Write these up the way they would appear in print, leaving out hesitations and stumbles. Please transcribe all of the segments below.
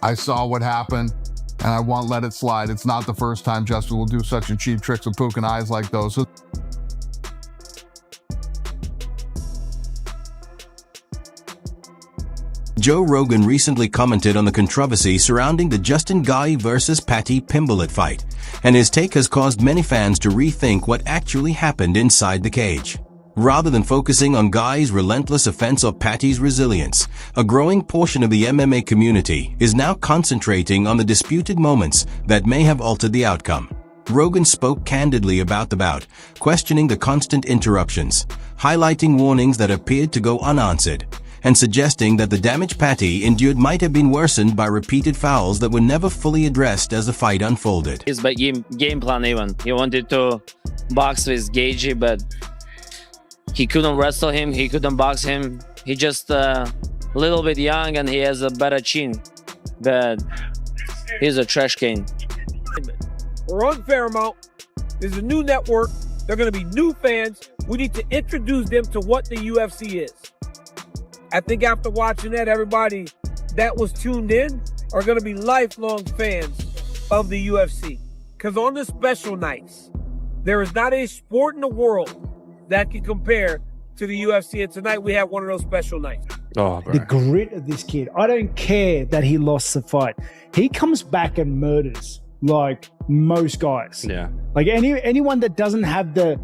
I saw what happened, and I won't let it slide. It's not the first time Justin will do such a cheap tricks with poking eyes like those. Joe Rogan recently commented on the controversy surrounding the Justin Gaethje versus Paddy Pimblett fight, and his take has caused many fans to rethink what actually happened inside the cage. Rather than focusing on Gaethje's relentless offense or Paddy's resilience, a growing portion of the MMA community is now concentrating on the disputed moments that may have altered the outcome. Rogan spoke candidly about the bout, questioning the constant interruptions, highlighting warnings that appeared to go unanswered, and suggesting that the damage Paddy endured might have been worsened by repeated fouls that were never fully addressed as the fight unfolded. His game plan even. He wanted to box with Gaethje, but he couldn't wrestle him, he couldn't box him. He just a little bit young and he has a better chin, but he's a trash can. We're on Paramount. There's a new network. There are going to be new fans. We need to introduce them to what the UFC is. I think after watching that, everybody that was tuned in are going to be lifelong fans of the UFC. Because on the special nights, there is not a sport in the world that can compare to the UFC. And tonight we have one of those special nights. Oh, bro. The grit of this kid. I don't care that he lost the fight. He comes back and murders like most guys. Yeah. Like anyone that doesn't have the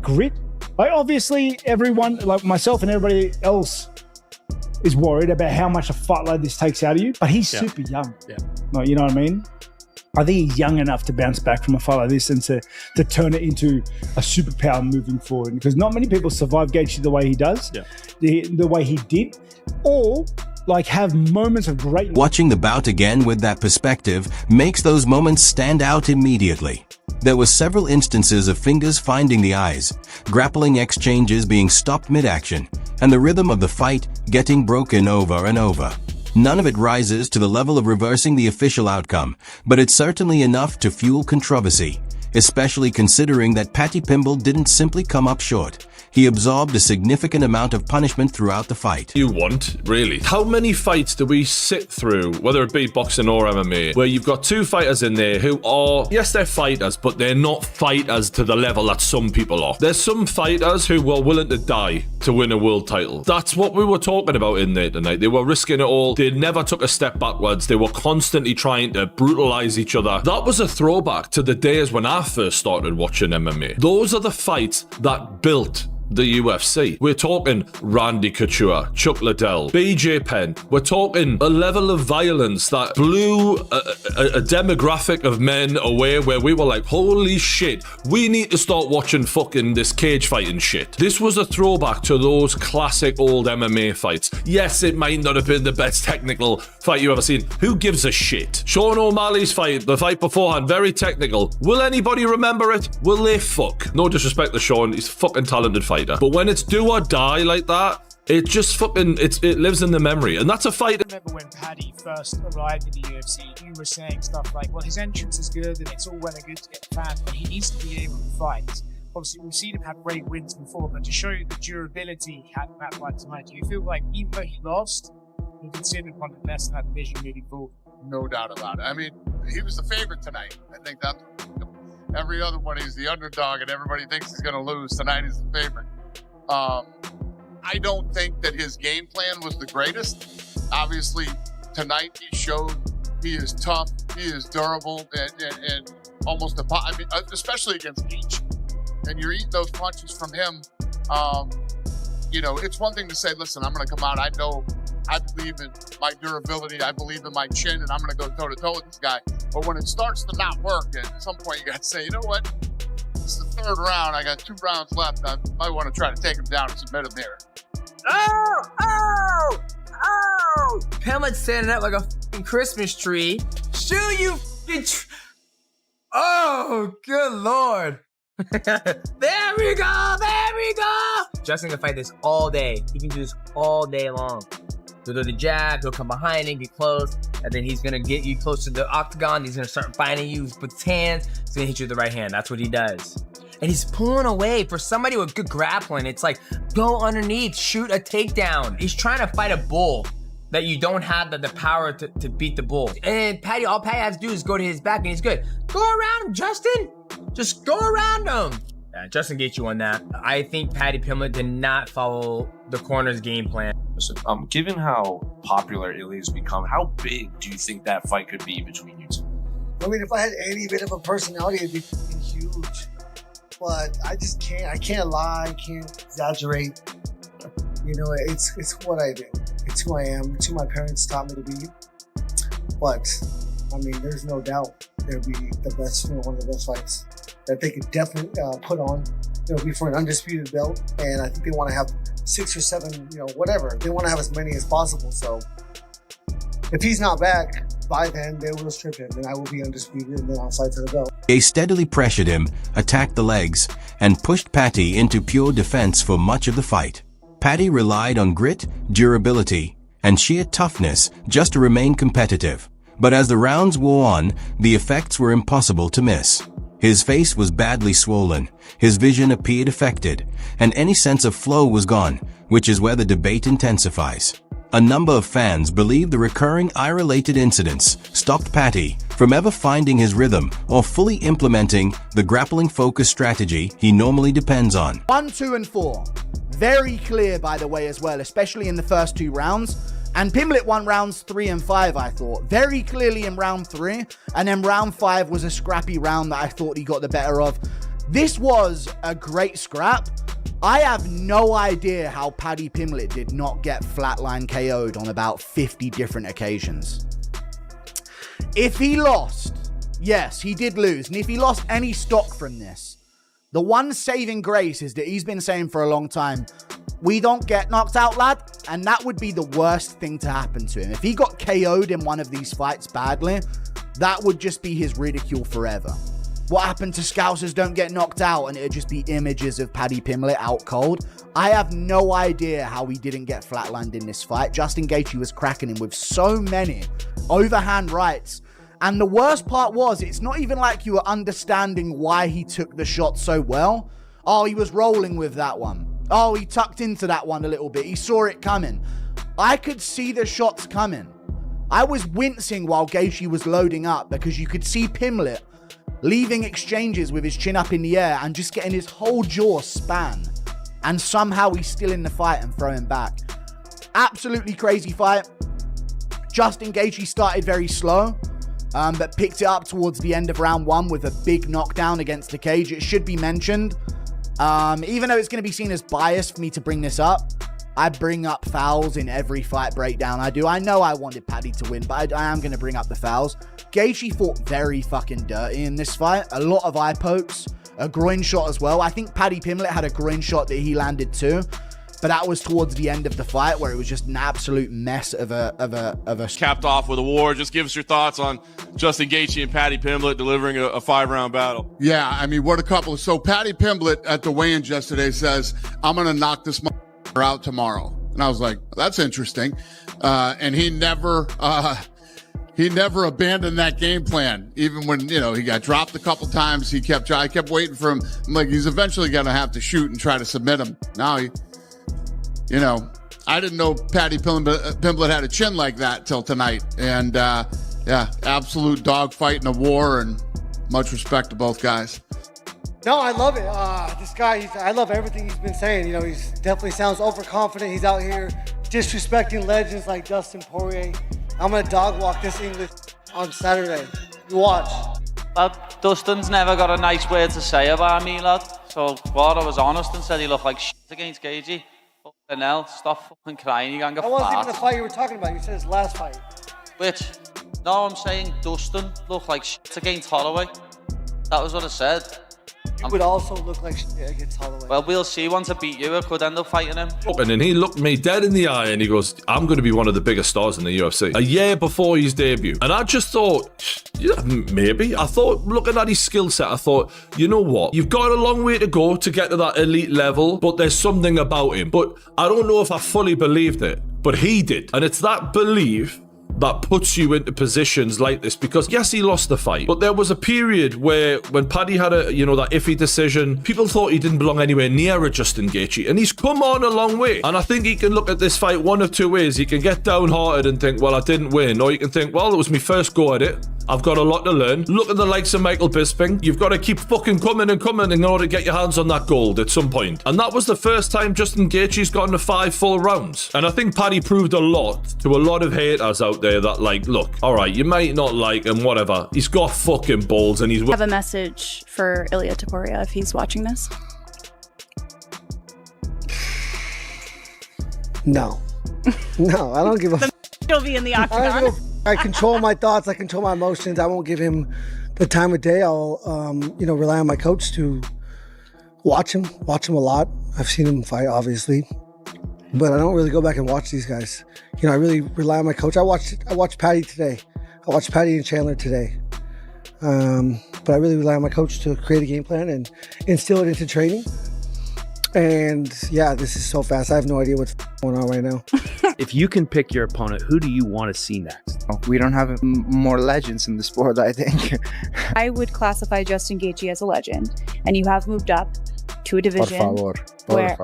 grit. Like obviously everyone, like myself and everybody else, is worried about how much a fight like this takes out of you. But he's super young. Yeah. Like, you know what I mean? I think he's young enough to bounce back from a fight like this and to turn it into a superpower moving forward. Because not many people survive Gaethje the way he does, the way he did, or like have moments of great. Watching the bout again with that perspective makes those moments stand out immediately. There were several instances of fingers finding the eyes, grappling exchanges being stopped mid-action, and the rhythm of the fight getting broken over and over. None of it rises to the level of reversing the official outcome, but it's certainly enough to fuel controversy, especially considering that Paddy Pimblett didn't simply come up short. He absorbed a significant amount of punishment throughout the fight. You want, really? How many fights do we sit through, whether it be boxing or MMA, where you've got two fighters in there who are, yes, they're fighters, but they're not fighters to the level that some people are. There's some fighters who were willing to die to win a world title. That's what we were talking about in there tonight. They were risking it all. They never took a step backwards. They were constantly trying to brutalize each other. That was a throwback to the days when I first started watching MMA. Those are the fights that built the UFC. We're talking Randy Couture, Chuck Liddell, BJ Penn. We're talking a level of violence that blew a demographic of men away where we were like, holy shit, we need to start watching fucking this cage fighting shit. This was a throwback to those classic old MMA fights. Yes, it might not have been the best technical fight you ever seen. Who gives a shit? Sean O'Malley's fight, the fight beforehand, very technical. Will anybody remember it? Will they fuck? No disrespect to Sean, he's a fucking talented fighter. But when it's do or die like that, it just fucking, it lives in the memory. And that's a fight. I remember when Paddy first arrived in the UFC, you were saying stuff like, well, his entrance is good and it's all well and good to get fans, but he needs to be able to fight. Obviously, we've seen him have great wins before, but to show you the durability he had in that fight tonight, do you feel like even though he lost, he's considered one of the best in that division moving forward? No doubt about it. I mean, he was the favorite tonight. I think that every other one, he's the underdog and everybody thinks he's going to lose. Tonight he's the favorite. I don't think that his game plan was the greatest. Obviously, tonight he showed he is tough, he is durable, and almost I mean, especially against Gaethje. And you're eating those punches from him. You know, it's one thing to say, listen, I'm going to come out. I know I believe in my durability. I believe in my chin, and I'm going to go toe-to-toe with this guy. But when it starts to not work, at some point you got to say, you know what? It's the third round. I got 2 rounds left. I might want to try to take him down and submit him there. Oh! Oh! Oh! Pimblett standing up like a fucking Christmas tree. Shoot, you fucking Oh, good lord. There we go! There we go! Justin can fight this all day. He can do this all day long. He'll do the jab, he'll come behind and get close, and then he's gonna get you close to the octagon. He's gonna start fighting you with his hands. He's gonna hit you with the right hand. That's what he does. And he's pulling away. For somebody with good grappling, it's like, go underneath, shoot a takedown. He's trying to fight a bull. that you don't have the power to beat the bull. And Paddy, all Paddy has to do is go to his back and he's good. Go around him, Justin. Just go around him. Justin Gaethje won that. I think Paddy Pimblett did not follow the corner's game plan. Listen, given how popular Ilya's become, how big do you think that fight could be between you two? I mean, if I had any bit of a personality, it'd be huge. But I just can't. I can't lie. I can't exaggerate. You know, it's what I do. It's who I am. It's who my parents taught me to be. But I mean, there's no doubt it'll be the best, one of the best fights that they could definitely put on. It'll be for an undisputed belt, and I think they want to have 6 or 7, whatever. They want to have as many as possible. So if he's not back by then, they will strip him, and I will be undisputed and then I'll fight for the belt. They steadily pressured him, attacked the legs, and pushed Paddy into pure defense for much of the fight. Paddy relied on grit, durability, and sheer toughness just to remain competitive. But as the rounds wore on, the effects were impossible to miss. His face was badly swollen, his vision appeared affected, and any sense of flow was gone, which is where the debate intensifies. A number of fans believe the recurring eye-related incidents stopped Paddy from ever finding his rhythm or fully implementing the grappling-focused strategy he normally depends on. 1, 2, and 4. Very clear, by the way, as well, especially in the first 2 rounds. And Pimblett won rounds 3 and 5, I thought. Very clearly in round 3. And then round 5 was a scrappy round that I thought he got the better of. This was a great scrap. I have no idea how Paddy Pimblett did not get flatline KO'd on about 50 different occasions. If he lost, yes, he did lose. And if he lost any stock from this, the one saving grace is that he's been saying for a long time, we don't get knocked out, lad. And that would be the worst thing to happen to him. If he got KO'd in one of these fights badly, that would just be his ridicule forever. What happened to Scousers don't get knocked out, and it'd just be images of Paddy Pimblett out cold. I have no idea how he didn't get flatlined in this fight. Justin Gaethje was cracking him with so many overhand rights. And the worst part was, it's not even like you were understanding why he took the shot so well. Oh, he was rolling with that one. Oh, he tucked into that one a little bit. He saw it coming. I could see the shots coming. I was wincing while Gaethje was loading up because you could see Pimblett leaving exchanges with his chin up in the air and just getting his whole jaw span. And somehow he's still in the fight and throwing back. Absolutely crazy fight. Justin Gaethje started very slow, but picked it up towards the end of round 1 with a big knockdown against the cage. It should be mentioned. Even though it's going to be seen as biased for me to bring this up, I bring up fouls in every fight breakdown I do. I know I wanted Paddy to win, but I am going to bring up the fouls. Gaethje fought very fucking dirty in this fight. A lot of eye pokes, a groin shot as well. I think Paddy Pimblett had a groin shot that he landed too, but that was towards the end of the fight where it was just an absolute mess of a capped off with a war. Just give us your thoughts on Justin Gaethje and Paddy Pimblett delivering a 5-round battle. Yeah, I mean, what a couple. So Paddy Pimblett at the weigh-in yesterday says, I'm going to knock this motherfucker out tomorrow. And I was like, that's interesting. And he never abandoned that game plan. Even when, he got dropped a couple times, I kept waiting for him. I'm like, he's eventually going to have to shoot and try to submit him. Now I didn't know Paddy Pimblett had a chin like that till tonight. And, absolute dogfight in a war, and much respect to both guys. No, I love it. This guy, I love everything he's been saying. He's definitely sounds overconfident. He's out here disrespecting legends like Dustin Poirier. I'm going to dog walk this English on Saturday. You watch. Lad, Dustin's never got a nice word to say about me, lad. So, I was honest and said he looked like shit against Gaethje. Fucking hell, stop fucking crying, you gonna That wasn't even the fight you were talking about. You said his last fight. Which? No, I'm saying Dustin looked like shit against Holloway. That was what I said. You would also look like shit against Holloway. Well, we'll see. Once I beat you, I could end up fighting him. And then he looked me dead in the eye and he goes, I'm going to be one of the biggest stars in the UFC. A year before his debut. And I just thought, yeah, maybe. I thought, looking at his skill set, I thought, you know what? You've got a long way to go to get to that elite level, but there's something about him. But I don't know if I fully believed it, but he did. And it's that belief that puts you into positions like this, because yes, he lost the fight, but there was a period where when Paddy had that iffy decision, people thought he didn't belong anywhere near a Justin Gaethje, and he's come on a long way. And I think he can look at this fight one of two ways. He can get downhearted and think, well, I didn't win, or you can think, well, it was my first go at it. I've got a lot to learn. Look at the likes of Michael Bisping. You've got to keep fucking coming and coming in order to get your hands on that gold at some point. And that was the first time Justin Gaethje's gotten to 5 full rounds. And I think Paddy proved a lot to a lot of haters out there that, like, look, all right, you might not like him, whatever. He's got fucking balls, and he's... I have a message for Ilia Topuria if he's watching this. No. No, I don't give a He'll be in the Octagon. I control my thoughts. I control my emotions. I won't give him the time of day. I'll, rely on my coach to watch him a lot. I've seen him fight, obviously, but I don't really go back and watch these guys. I really rely on my coach. I watched Paddy today. I watched Paddy and Chandler today. But I really rely on my coach to create a game plan and instill it into training. And yeah, this is so fast. I have no idea what's going on right now. If you can pick your opponent, who do you want to see next? We don't have more legends in the sport, I think. I would classify Justin Gaethje as a legend, and you have moved up to a division where...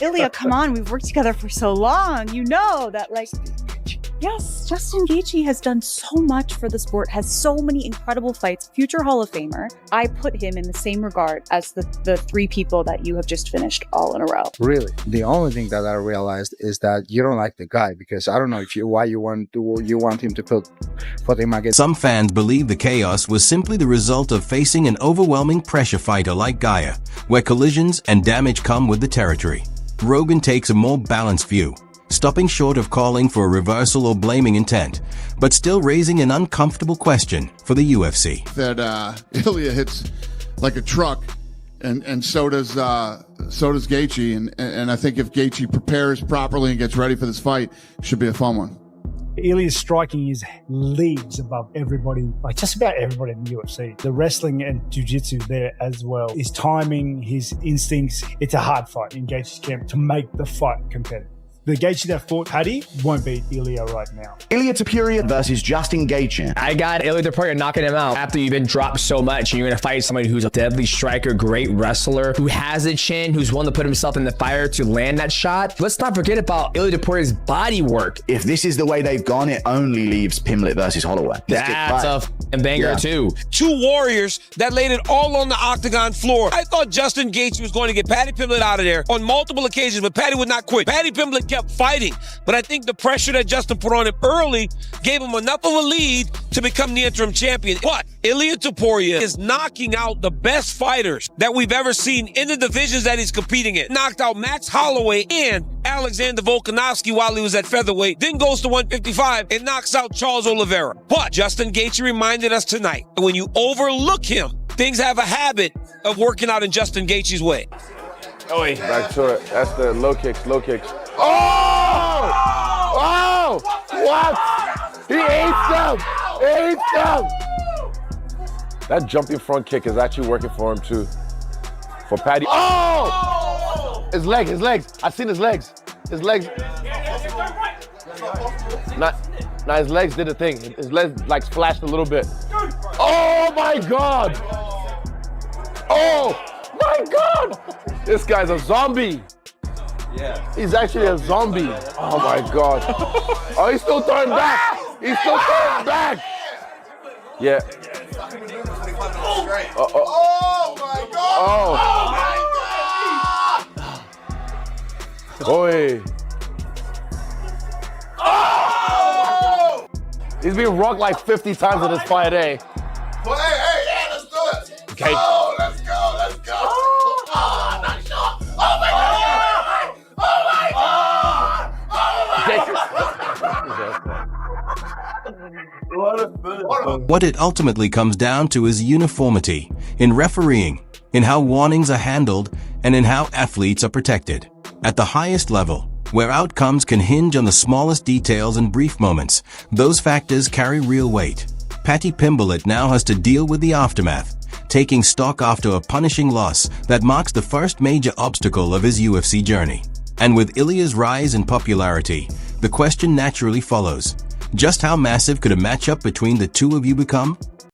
Ilia, come on, we've worked together for so long. You know that, like... Yes, Justin Gaethje has done so much for the sport, has so many incredible fights, future Hall of Famer. I put him in the same regard as the 3 people that you have just finished all in a row. Really? The only thing that I realized is that you don't like the guy, because I don't know why you want him to put him against... Some fans believe the chaos was simply the result of facing an overwhelming pressure fighter like Gaethje, where collisions and damage come with the territory. Rogan takes a more balanced view, stopping short of calling for a reversal or blaming intent, but still raising an uncomfortable question for the UFC. That Ilia hits like a truck, and so does Gaethje, and I think if Gaethje prepares properly and gets ready for this fight, it should be a fun one. Ilia's striking is leagues above everybody, like just about everybody in the UFC. The wrestling and jiu-jitsu there as well. His timing, his instincts, it's a hard fight in Gaethje's camp to make the fight competitive. The Gaethje that fought Paddy won't beat Ilia right now. Ilia Topuria versus Justin Gaethje. I got Ilia Topuria knocking him out. After you've been dropped so much, and you're going to fight somebody who's a deadly striker, great wrestler, who has a chin, who's willing to put himself in the fire to land that shot. Let's not forget about Ilia Topuria's body work. If this is the way they've gone, it only leaves Pimblett versus Holloway. That's a f***ing banger too. 2 warriors that laid it all on the Octagon floor. I thought Justin Gaethje was going to get Paddy Pimblett out of there on multiple occasions, but Paddy would not quit. Paddy Pimblett kept fighting, but I think the pressure that Justin put on him early gave him enough of a lead to become the interim champion. But Ilia Topuria is knocking out the best fighters that we've ever seen in the divisions that he's competing in. Knocked out Max Holloway and Alexander Volkanovski while he was at featherweight, then goes to 155 and knocks out Charles Oliveira. But Justin Gaethje reminded us tonight, when you overlook him, things have a habit of working out in Justin Gaethje's way. Oh, back to it. That's the low kicks, low kicks. Oh! Oh! What? He ate them! Ate them! That jumping front kick is actually working for him too. For Paddy. Oh! His legs. I've seen his legs. His legs. Now his legs did a thing. His legs like splashed a little bit. Oh my God! Oh my God! This guy's a zombie. Yeah. He's actually a zombie. Oh my God. Oh, he's still throwing back. He's still throwing back. Yeah. Oh my God. Oh. Boy. Oh! He's been rocked like 50 times in this fight, eh? Well, hey, let's do it. Okay. Oh, let's go. Oh, nice shot. Oh my God. What it ultimately comes down to is uniformity in refereeing, in how warnings are handled, and in how athletes are protected. At the highest level, where outcomes can hinge on the smallest details and brief moments, those factors carry real weight. Paddy Pimblett now has to deal with the aftermath, taking stock after a punishing loss that marks the first major obstacle of his UFC journey. And with Ilia's rise in popularity, the question naturally follows: just how massive could a matchup between the two of you become?